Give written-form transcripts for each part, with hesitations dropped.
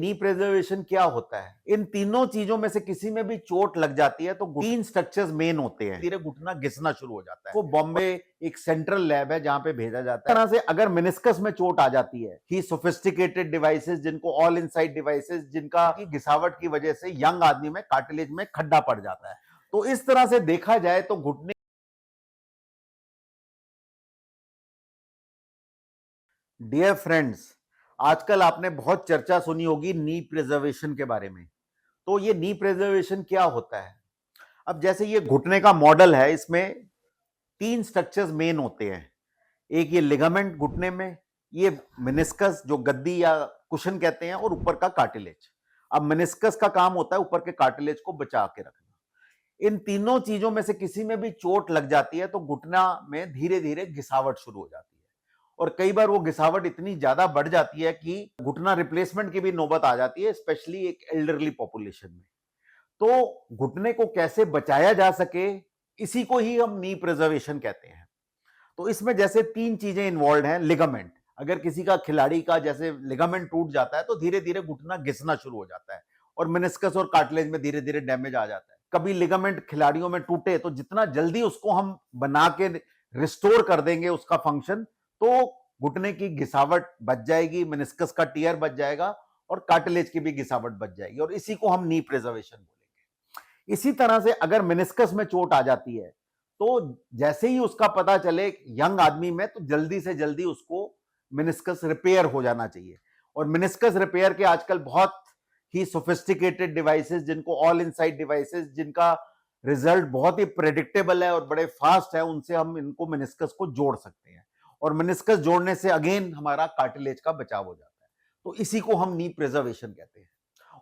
नी preservation क्या होता है? इन तीनों चीजों में से किसी में भी चोट लग जाती है तो तीन स्ट्रक्चर्स मेन होते हैं, धीरे घुटना घिसना शुरू हो जाता है। वो बॉम्बे एक सेंट्रल लैब है जहां पे भेजा जाता है। तरह से अगर मेनिस्कस में चोट आ जाती है, ही सोफिस्टिकेटेड डिवाइसेस जिनको ऑल इनसाइड डिवाइसेस जिनका की घिसावट की वजह से यंग आदमी में कार्टिलेज में खड्डा पड़ जाता है। तो इस तरह से देखा जाए तो घुटने डियर फ्रेंड्स, आजकल आपने बहुत चर्चा सुनी होगी नी प्रिजर्वेशन के बारे में। तो ये नी प्रिजर्वेशन क्या होता है? अब जैसे ये घुटने का मॉडल है, इसमें तीन स्ट्रक्चर्स मेन होते हैं। एक ये लिगामेंट घुटने में, ये मेनिस्कस जो गद्दी या कुशन कहते हैं, और ऊपर का कार्टिलेज। अब मेनिस्कस का काम होता है ऊपर के कार्टिलेज को बचा के रखना। इन तीनों चीजों में से किसी में भी चोट लग जाती है तो घुटना में धीरे धीरे घिसावट शुरू हो जाती है, और कई बार वो घिसावट इतनी ज्यादा बढ़ जाती है कि घुटना रिप्लेसमेंट की भी नौबत आ जाती है, स्पेशली एक एल्डरली पॉपुलेशन में। तो घुटने को कैसे बचाया जा सके, इसी को ही हम नी प्रिजर्वेशन कहते हैं। तो इसमें जैसे तीन चीजें इन्वॉल्व हैं। लिगामेंट, अगर किसी का खिलाड़ी का जैसे लिगामेंट टूट जाता है तो धीरे धीरे घुटना घिसना शुरू हो जाता है, और मेनिस्कस और कार्टिलेज में धीरे धीरे डैमेज आ जाता है। कभी लिगामेंट खिलाड़ियों में टूटे तो जितना जल्दी उसको हम बना के रिस्टोर कर देंगे उसका फंक्शन, तो घुटने की घिसावट बच जाएगी, मेनिस्कस का टियर बच जाएगा, और कार्टिलेज की भी घिसावट बच जाएगी, और इसी को हम नी प्रिजर्वेशन बोलेंगे। इसी तरह से अगर मेनिस्कस में चोट आ जाती है तो जैसे ही उसका पता चले यंग आदमी में, तो जल्दी से जल्दी उसको मेनिस्कस रिपेयर हो जाना चाहिए। और मेनिस्कस रिपेयर के आजकल बहुत ही सोफिस्टिकेटेड डिवाइसेस, जिनको ऑल इनसाइड डिवाइसेस जिनका रिजल्ट बहुत ही प्रेडिक्टेबल है और बड़े फास्ट है, उनसे हम इनको मेनिस्कस को जोड़ सकते हैं, और मेनिस्कस जोड़ने से अगेन हमारा कार्टिलेज का बचाव हो जाता है। तो इसी को हम नी प्रिजर्वेशन कहते हैं।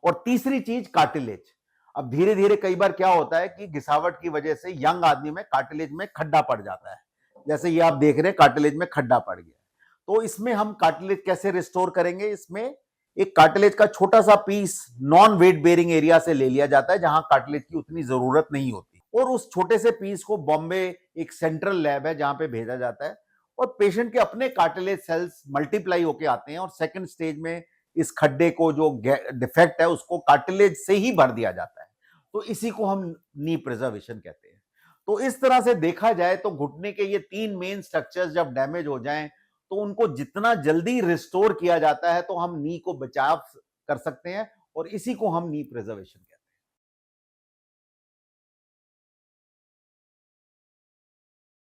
और तीसरी चीज कार्टिलेज। अब धीरे धीरे कई बार क्या होता है कि घिसावट की वजह से यंग आदमी में कार्टिलेज में खड्डा पड़ जाता है, जैसे ये आप देख रहे हैं कार्टिलेज में खड्डा पड़ गया। तो इसमें हम कार्टिलेज कैसे रिस्टोर करेंगे? इसमें एक कार्टिलेज का छोटा सा piece non weight bearing area से ले लिया जाता है, जहां कार्टिलेज की उतनी जरूरत नहीं होती, और उस छोटे से पीस को बॉम्बे एक सेंट्रल लैब है जहां पे भेजा जाता है, और पेशेंट के अपने कार्टिलेज सेल्स मल्टीप्लाई होके आते हैं, और सेकंड स्टेज में इस खड्डे को, जो डिफेक्ट है, उसको कार्टिलेज से ही भर दिया जाता है। तो इसी को हम नी प्रिजर्वेशन कहते हैं। तो इस तरह से देखा जाए तो घुटने के ये तीन मेन स्ट्रक्चर्स जब डैमेज हो जाएं तो उनको जितना जल्दी रिस्टोर किया जाता है तो हम नी को बचाव कर सकते हैं, और इसी को हम नी प्रिजर्वेशन कहते हैं।